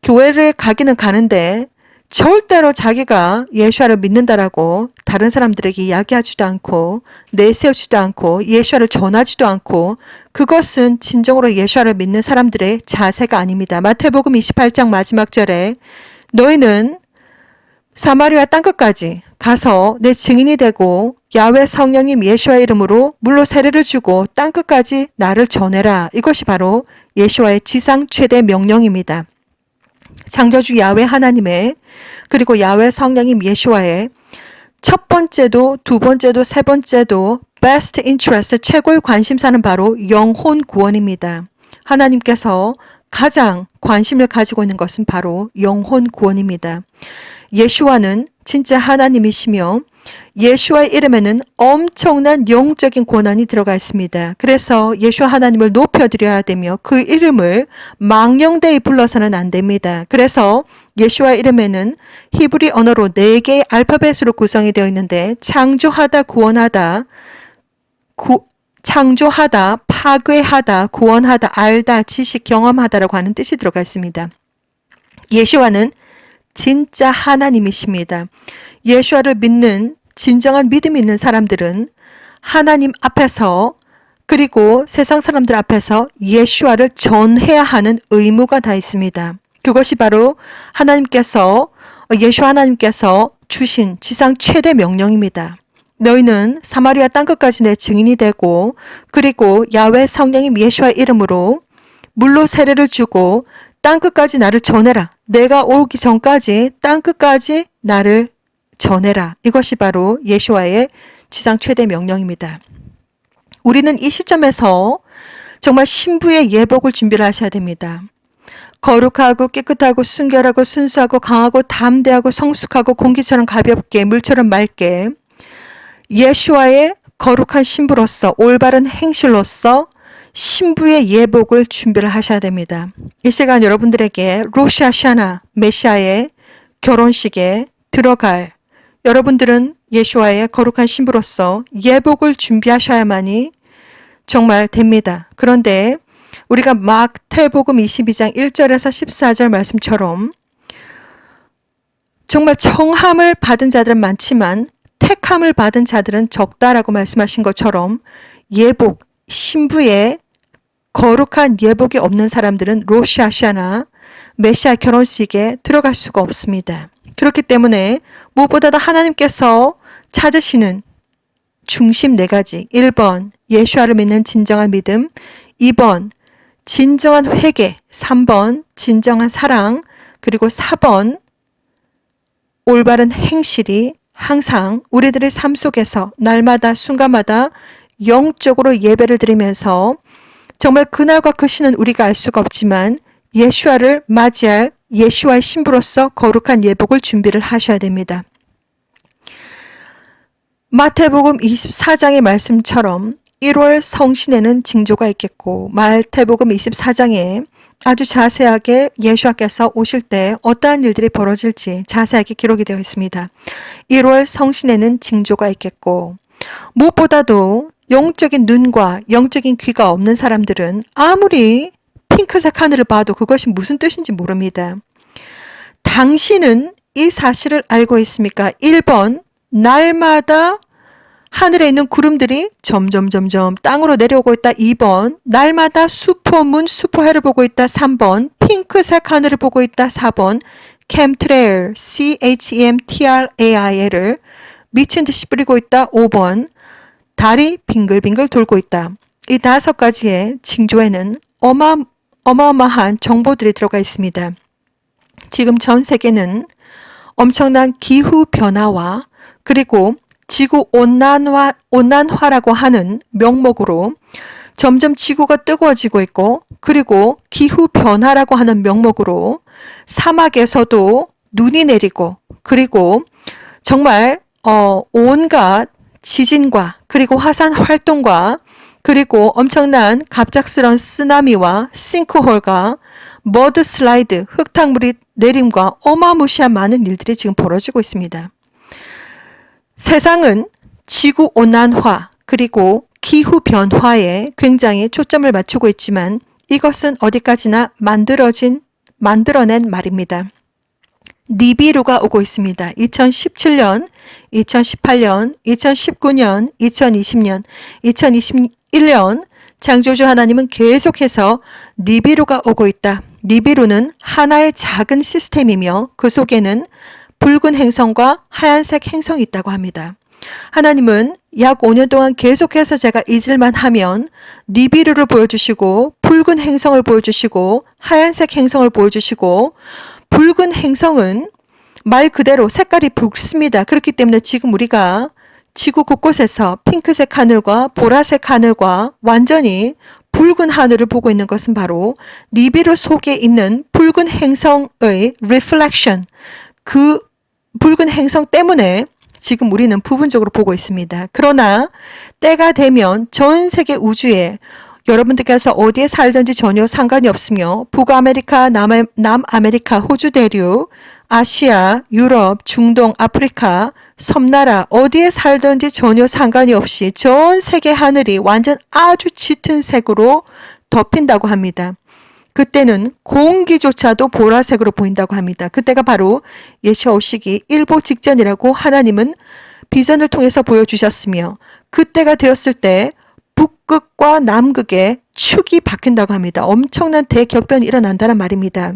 교회를 가기는 가는데 절대로 자기가 예수와를 믿는다라고 다른 사람들에게 이야기하지도 않고 내세우지도 않고 예수와를 전하지도 않고 그것은 진정으로 예수와를 믿는 사람들의 자세가 아닙니다. 마태복음 28장 마지막 절에 너희는 사마리아 땅끝까지 가서 내 증인이 되고 야훼 성령님 예수와의 이름으로 물로 세례를 주고 땅끝까지 나를 전해라. 이것이 바로 예수와의 지상 최대 명령입니다. 창조주 야훼 하나님의 그리고 야훼 성령님 예수와의 첫 번째도 두 번째도 세 번째도 best interest 최고의 관심사는 바로 영혼 구원입니다. 하나님께서 가장 관심을 가지고 있는 것은 바로 영혼 구원입니다. 예수와는 진짜 하나님이시며 예수와의 이름에는 엄청난 영적인 권한이 들어가 있습니다. 그래서 예수와 하나님을 높여드려야 되며 그 이름을 망령되이 불러서는 안 됩니다. 그래서 예수와의 이름에는 히브리 언어로 4개의 알파벳으로 구성이 되어 있는데 창조하다, 구원하다, 창조하다, 파괴하다, 구원하다, 알다, 지식, 경험하다라고 하는 뜻이 들어가 있습니다. 예수와는 진짜 하나님이십니다. 예수와를 믿는 진정한 믿음이 있는 사람들은 하나님 앞에서 그리고 세상 사람들 앞에서 예수와를 전해야 하는 의무가 다 있습니다. 그것이 바로 예수 하나님께서 주신 지상 최대 명령입니다. 너희는 사마리아 땅끝까지 내 증인이 되고 그리고 야훼 성령님 예수와의 이름으로 물로 세례를 주고 땅끝까지 나를 전해라. 내가 오기 전까지 땅끝까지 나를 전해라. 이것이 바로 예수와의 지상 최대 명령입니다. 우리는 이 시점에서 정말 신부의 예복을 준비를 하셔야 됩니다. 거룩하고 깨끗하고 순결하고 순수하고 강하고 담대하고 성숙하고 공기처럼 가볍게 물처럼 맑게 예수와의 거룩한 신부로서 올바른 행실로서 신부의 예복을 준비를 하셔야 됩니다. 이 시간 여러분들에게 로시 하샤나 메시아의 결혼식에 들어갈 여러분들은 예수와의 거룩한 신부로서 예복을 준비하셔야만이 정말 됩니다. 그런데 우리가 마태복음 22장 1절에서 14절 말씀처럼 정말 청함을 받은 자들은 많지만 택함을 받은 자들은 적다라고 말씀하신 것처럼 예복, 신부의 거룩한 예복이 없는 사람들은 로시아시아나 메시아 결혼식에 들어갈 수가 없습니다. 그렇기 때문에 무엇보다도 하나님께서 찾으시는 중심 4가지. 1번, 예수와를 믿는 진정한 믿음. 2번, 진정한 회개. 3번, 진정한 사랑. 그리고 4번, 올바른 행실이 항상 우리들의 삶 속에서 날마다 순간마다 영적으로 예배를 드리면서 정말 그날과 그 시는 우리가 알 수가 없지만 예수와를 맞이할 예수와의 신부로서 거룩한 예복을 준비를 하셔야 됩니다. 마태복음 24장의 말씀처럼 1월 성신에는 징조가 있겠고 마태복음 24장에 아주 자세하게 예수와께서 오실 때 어떠한 일들이 벌어질지 자세하게 기록이 되어 있습니다. 1월 성신에는 징조가 있겠고 무엇보다도 영적인 눈과 영적인 귀가 없는 사람들은 아무리 핑크색 하늘을 봐도 그것이 무슨 뜻인지 모릅니다. 당신은 이 사실을 알고 있습니까? 1번, 날마다 하늘에 있는 구름들이 점점 땅으로 내려오고 있다. 2번, 날마다 슈퍼문, 슈퍼해를 보고 있다. 3번, 핑크색 하늘을 보고 있다. 4번, chemtrail, chemtrail을 미친 듯이 뿌리고 있다. 5번, 달이 빙글빙글 돌고 있다. 이 5가지의 징조에는 어마어마한 정보들이 들어가 있습니다. 지금 전 세계는 엄청난 기후 변화와 그리고 지구 온난화라고 하는 명목으로 점점 지구가 뜨거워지고 있고 그리고 기후 변화라고 하는 명목으로 사막에서도 눈이 내리고 그리고 정말 온갖 지진과 그리고 화산 활동과 그리고 엄청난 갑작스러운 쓰나미와 싱크홀과 머드 슬라이드, 흙탕물이 내림과 어마무시한 많은 일들이 지금 벌어지고 있습니다. 세상은 지구 온난화 그리고 기후 변화에 굉장히 초점을 맞추고 있지만 이것은 어디까지나 만들어낸 말입니다. 니비루가 오고 있습니다. 2017년, 2018년, 2019년, 2020년, 2021년 창조주 하나님은 계속해서 니비루가 오고 있다. 니비루는 하나의 작은 시스템이며 그 속에는 붉은 행성과 하얀색 행성이 있다고 합니다. 하나님은 약 5년 동안 계속해서 제가 잊을만 하면 니비루를 보여주시고 붉은 행성을 보여주시고 하얀색 행성을 보여주시고 붉은 행성은 말 그대로 색깔이 붉습니다. 그렇기 때문에 지금 우리가 지구 곳곳에서 핑크색 하늘과 보라색 하늘과 완전히 붉은 하늘을 보고 있는 것은 바로 니비루 속에 있는 붉은 행성의 reflection, 그 붉은 행성 때문에 지금 우리는 부분적으로 보고 있습니다. 그러나 때가 되면 전 세계 우주에 여러분들께서 어디에 살든지 전혀 상관이 없으며 북아메리카, 남아메리카, 호주 대륙, 아시아, 유럽, 중동, 아프리카, 섬나라 어디에 살든지 전혀 상관이 없이 전 세계 하늘이 완전 아주 짙은 색으로 덮인다고 합니다. 그때는 공기조차도 보라색으로 보인다고 합니다. 그때가 바로 예수와 오시기 일보 직전이라고 하나님은 비전을 통해서 보여주셨으며 그때가 되었을 때 북극과 남극의 축이 바뀐다고 합니다. 엄청난 대격변이 일어난다는 말입니다.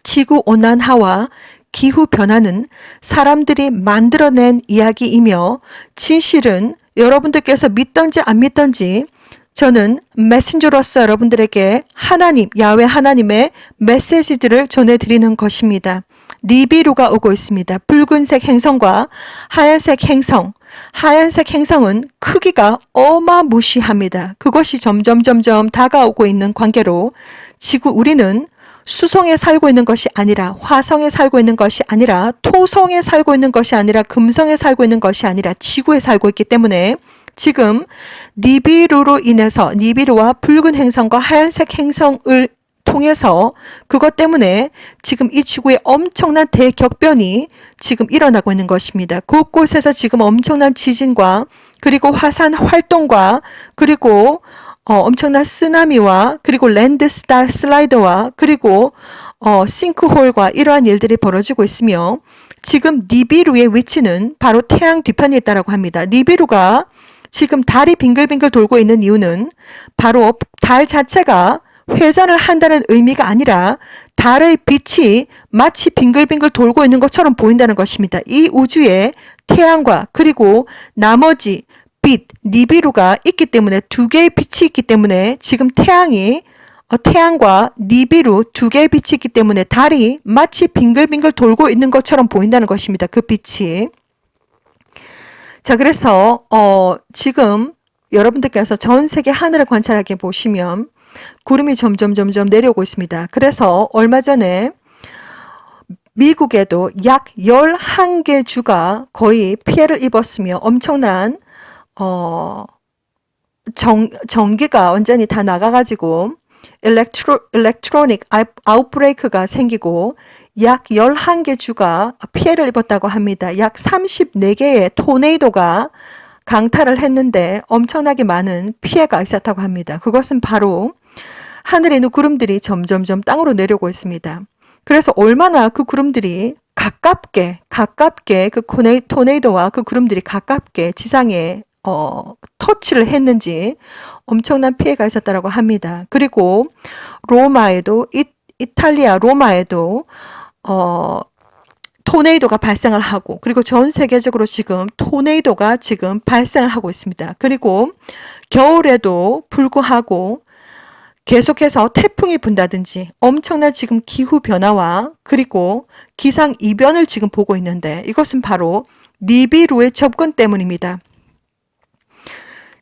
지구온난화와 기후변화는 사람들이 만들어낸 이야기이며 진실은 여러분들께서 믿던지 안 믿던지 저는 메신저로서 여러분들에게 하나님, 야훼 하나님의 메시지들을 전해드리는 것입니다. 니비루가 오고 있습니다. 붉은색 행성과 하얀색 행성. 하얀색 행성은 크기가 어마무시합니다. 그것이 점점 다가오고 있는 관계로 우리는 수성에 살고 있는 것이 아니라 화성에 살고 있는 것이 아니라 토성에 살고 있는 것이 아니라 금성에 살고 있는 것이 아니라 지구에 살고 있기 때문에 지금 니비루로 인해서 니비루와 붉은 행성과 하얀색 행성을 통해서 그것 때문에 지금 이 지구에 엄청난 대격변이 지금 일어나고 있는 것입니다. 곳곳에서 지금 엄청난 지진과 그리고 화산 활동과 그리고 엄청난 쓰나미와 그리고 랜드 슬라이드와 그리고 싱크홀과 이러한 일들이 벌어지고 있으며 지금 니비루의 위치는 바로 태양 뒤편에 있다고 합니다. 니비루가 지금 달이 빙글빙글 돌고 있는 이유는 바로 달 자체가 회전을 한다는 의미가 아니라 달의 빛이 마치 빙글빙글 돌고 있는 것처럼 보인다는 것입니다. 이 우주에 태양과 그리고 나머지 빛, 니비루가 있기 때문에 두 개의 빛이 있기 때문에 지금 태양과 니비루 두 개의 빛이 있기 때문에 달이 마치 빙글빙글 돌고 있는 것처럼 보인다는 것입니다. 그 빛이. 자, 그래서 지금 여러분들께서 전 세계 하늘을 관찰하게 보시면 구름이 점점 내려오고 있습니다. 그래서 얼마 전에 미국에도 약 11개 주가 거의 피해를 입었으며 엄청난 전기가 완전히 다 나가가지고 일렉트로닉 아웃브레이크가 생기고 약 11개 주가 피해를 입었다고 합니다. 약 34개의 토네이도가 강타를 했는데 엄청나게 많은 피해가 있었다고 합니다. 그것은 바로 하늘에 있는 구름들이 점점 땅으로 내려오고 있습니다. 그래서 얼마나 그 구름들이 가깝게 그 토네이도와 그 구름들이 가깝게 지상에 터치를 했는지 엄청난 피해가 있었다고 합니다. 그리고 로마에도 이탈리아 로마에도 토네이도가 발생을 하고 그리고 전 세계적으로 지금 토네이도가 지금 발생을 하고 있습니다. 그리고 겨울에도 불구하고 계속해서 태풍이 분다든지 엄청난 지금 기후 변화와 그리고 기상 이변을 지금 보고 있는데 이것은 바로 니비루의 접근 때문입니다.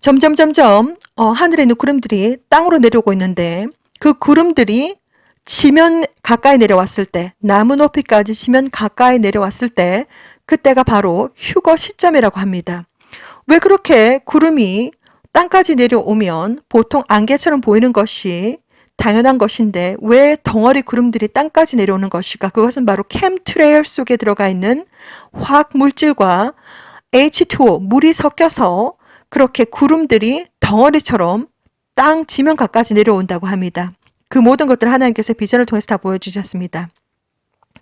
점점 하늘에 있는 구름들이 땅으로 내려오고 있는데 그 구름들이 지면 가까이 내려왔을 때 나무 높이까지 지면 가까이 내려왔을 때 그때가 바로 휴거 시점이라고 합니다. 왜 그렇게 구름이 땅까지 내려오면 보통 안개처럼 보이는 것이 당연한 것인데 왜 덩어리 구름들이 땅까지 내려오는 것일까? 그것은 바로 캠트레일 속에 들어가 있는 화학 물질과 H2O, 물이 섞여서 그렇게 구름들이 덩어리처럼 땅 지면 가까이 내려온다고 합니다. 그 모든 것들을 하나님께서 비전을 통해서 다 보여주셨습니다.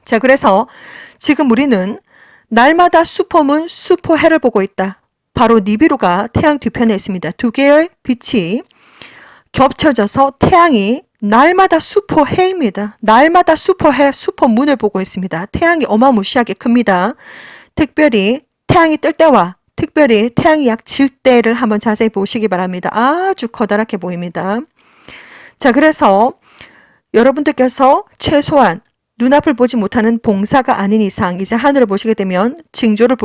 자, 그래서 지금 우리는 날마다 슈퍼문, 슈퍼해를 보고 있다. 바로 니비루가 태양 뒤편에 있습니다. 두 개의 빛이 겹쳐져서 태양이 날마다 슈퍼해입니다. 날마다 슈퍼해, 슈퍼문을 보고 있습니다. 태양이 어마무시하게 큽니다. 특별히 태양이 뜰 때와 특별히 태양이 약 질 때를 한번 자세히 보시기 바랍니다. 아주 커다랗게 보입니다. 자, 그래서 여러분들께서 최소한 눈앞을 보지 못하는 봉사가 아닌 이상 이제 하늘을 보시게 되면 징조를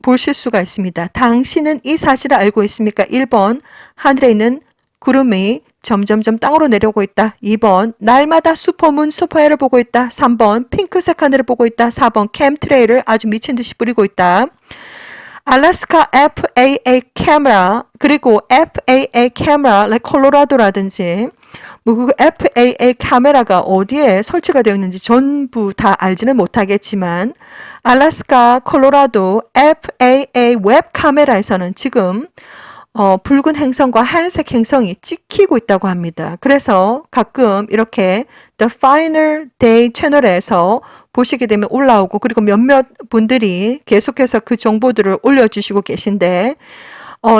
보실 수가 있습니다. 당신은 이 사실을 알고 있습니까? 1번, 하늘에 있는 구름이 점점 땅으로 내려오고 있다. 2번, 날마다 슈퍼문, 슈퍼해를 보고 있다. 3번, 핑크색 하늘을 보고 있다. 4번, 캠트레일을 아주 미친 듯이 뿌리고 있다. 알래스카 FAA 카메라 그리고 FAA 카메라 콜로라도라든지 그 FAA 카메라가 어디에 설치가 되어 있는지 전부 다 알지는 못하겠지만 알래스카 콜로라도 FAA 웹 카메라에서는 지금 붉은 행성과 하얀색 행성이 찍히고 있다고 합니다. 그래서 가끔 이렇게 The Final Day 채널에서 보시게 되면 올라오고 그리고 몇몇 분들이 계속해서 그 정보들을 올려주시고 계신데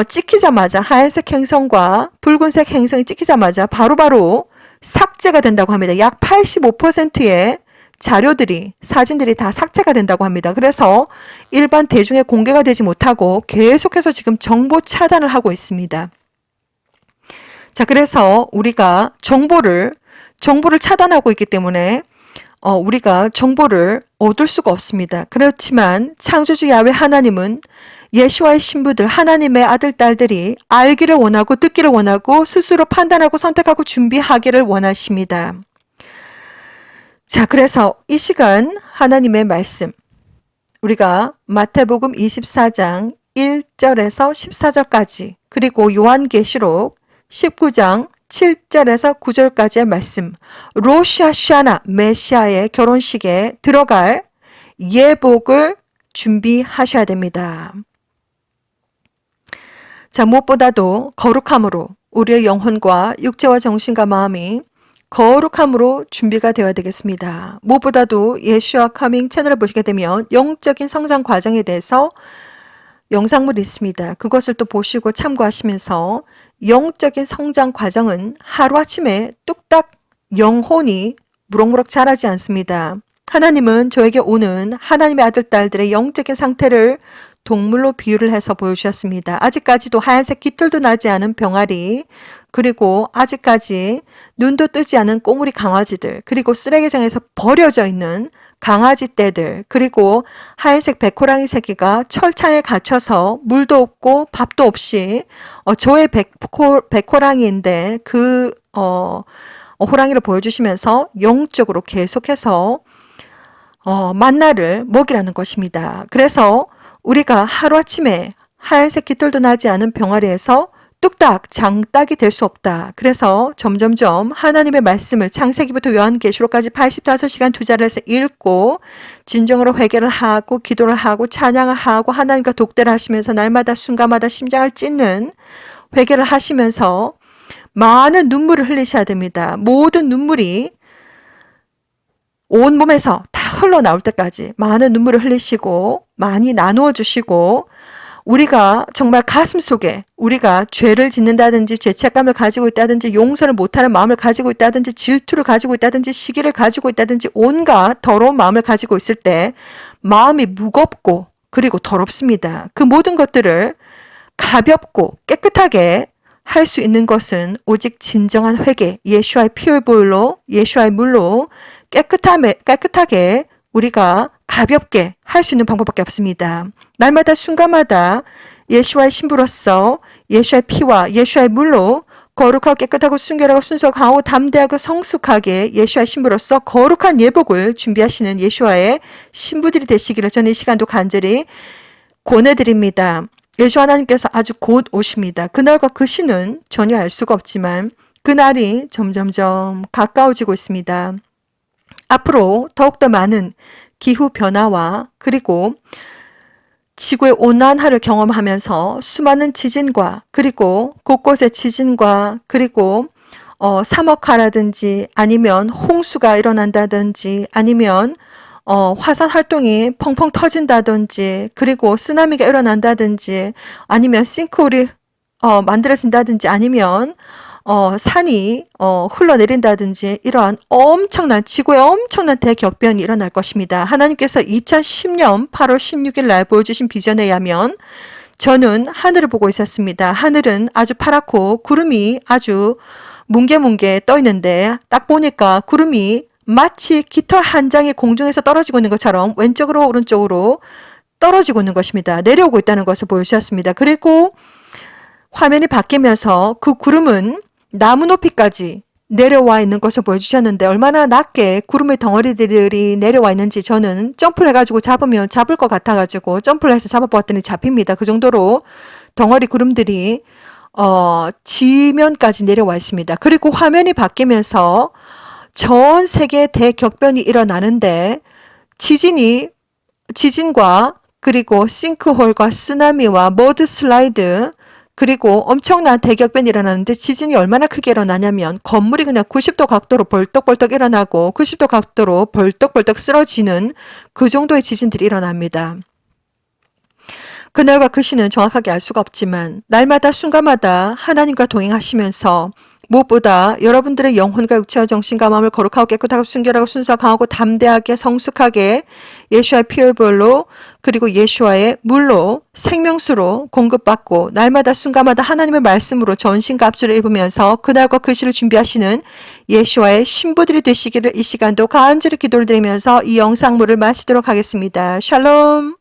찍히자마자 하얀색 행성과 붉은색 행성이 찍히자마자 바로바로 삭제가 된다고 합니다. 약 85%의 자료들이 사진들이 다 삭제가 된다고 합니다. 그래서 일반 대중에 공개가 되지 못하고 계속해서 지금 정보 차단을 하고 있습니다. 자, 그래서 우리가 정보를 차단하고 있기 때문에 우리가 정보를 얻을 수가 없습니다. 그렇지만 창조주 야훼 하나님은 예수와의 신부들 하나님의 아들 딸들이 알기를 원하고 듣기를 원하고 스스로 판단하고 선택하고 준비하기를 원하십니다. 자, 그래서 이 시간 하나님의 말씀 우리가 마태복음 24장 1절에서 14절까지 그리고 요한계시록 19장 7절에서 9절까지의 말씀. 로시 하샤나 메시아의 결혼식에 들어갈 예복을 준비하셔야 됩니다. 자, 무엇보다도 거룩함으로 우리의 영혼과 육체와 정신과 마음이 거룩함으로 준비가 되어야 되겠습니다. 무엇보다도 예슈아 커밍 채널을 보시게 되면 영적인 성장 과정에 대해서 영상물이 있습니다. 그것을 또 보시고 참고하시면서 영적인 성장 과정은 하루아침에 뚝딱 영혼이 무럭무럭 자라지 않습니다. 하나님은 저에게 오는 하나님의 아들, 딸들의 영적인 상태를 동물로 비유를 해서 보여주셨습니다. 아직까지도 하얀색 깃털도 나지 않은 병아리, 그리고 아직까지 눈도 뜨지 않은 꼬물이 강아지들, 그리고 쓰레기장에서 버려져 있는 강아지 떼들, 그리고 하얀색 백호랑이 새끼가 철창에 갇혀서 물도 없고 밥도 없이 저의 백호랑이인데 그 호랑이를 보여주시면서 영적으로 계속해서 만나를 먹이라는 것입니다. 그래서 우리가 하루아침에 하얀색 깃털도 나지 않은 병아리에서 뚝딱 장딱이 될 수 없다. 그래서 점점점 하나님의 말씀을 창세기부터 요한계시록까지 85시간 투자를 해서 읽고 진정으로 회개를 하고 기도를 하고 찬양을 하고 하나님과 독대를 하시면서 날마다 순간마다 심장을 찢는 회개를 하시면서 많은 눈물을 흘리셔야 됩니다. 모든 눈물이 온 몸에서 다 흘러나올 때까지 많은 눈물을 흘리시고 많이 나누어 주시고 우리가 정말 가슴 속에 우리가 죄를 짓는다든지 죄책감을 가지고 있다든지 용서를 못하는 마음을 가지고 있다든지 질투를 가지고 있다든지 시기를 가지고 있다든지 온갖 더러운 마음을 가지고 있을 때 마음이 무겁고 그리고 더럽습니다. 그 모든 것들을 가볍고 깨끗하게 할 수 있는 것은 오직 진정한 회개, 예수와의 피의 보혈로, 예수와의 물로 깨끗하게 우리가 가볍게 할 수 있는 방법밖에 없습니다. 날마다 순간마다 예수와의 신부로서 예수와의 피와 예수와의 물로 거룩하고 깨끗하고 순결하고 순수하고 강하고 담대하고 성숙하게 예수와의 신부로서 거룩한 예복을 준비하시는 예수와의 신부들이 되시기를 저는 이 시간도 간절히 권해드립니다. 예수 하나님께서 아주 곧 오십니다. 그날과 그 시는 전혀 알 수가 없지만 그날이 점점점 가까워지고 있습니다. 앞으로 더욱더 많은 기후변화와 그리고 지구의 온난화를 경험하면서 수많은 지진과 그리고 곳곳의 지진과 그리고 사막화라든지 아니면 홍수가 일어난다든지 아니면 화산 활동이 펑펑 터진다든지 그리고 쓰나미가 일어난다든지 아니면 싱크홀이 만들어진다든지 아니면 산이 흘러내린다든지 이러한 엄청난 지구의 엄청난 대격변이 일어날 것입니다. 하나님께서 2010년 8월 16일 날 보여주신 비전에 의하면 저는 하늘을 보고 있었습니다. 하늘은 아주 파랗고 구름이 아주 뭉게뭉게 떠 있는데 딱 보니까 구름이 마치 깃털 한 장이 공중에서 떨어지고 있는 것처럼 왼쪽으로 오른쪽으로 떨어지고 있는 것입니다. 내려오고 있다는 것을 보여주셨습니다. 그리고 화면이 바뀌면서 그 구름은 나무 높이까지 내려와 있는 것을 보여주셨는데 얼마나 낮게 구름의 덩어리들이 내려와 있는지 저는 점프를 해가지고 잡으면 잡을 것 같아가지고 점프를 해서 잡아보았더니 잡힙니다. 그 정도로 덩어리 구름들이 지면까지 내려와 있습니다. 그리고 화면이 바뀌면서 전 세계 대격변이 일어나는데 지진과 그리고 싱크홀과 쓰나미와 머드 슬라이드 그리고 엄청난 대격변이 일어나는데 지진이 얼마나 크게 일어나냐면 건물이 그냥 90도 각도로 벌떡벌떡 일어나고 90도 각도로 벌떡벌떡 쓰러지는 그 정도의 지진들이 일어납니다. 그날과 그 시는 정확하게 알 수가 없지만 날마다 순간마다 하나님과 동행하시면서 무엇보다 여러분들의 영혼과 육체와 정신과 마음을 거룩하고 깨끗하고 순결하고 순수하고 강하고 담대하게 성숙하게 예수와의 피의 보혈로 그리고 예수와의 물로 생명수로 공급받고 날마다 순간마다 하나님의 말씀으로 전신과 앞줄을 입으면서 그날과 그 시를 준비하시는 예수와의 신부들이 되시기를 이 시간도 간절히 기도를 드리면서 이 영상물을 마치도록 하겠습니다. 샬롬.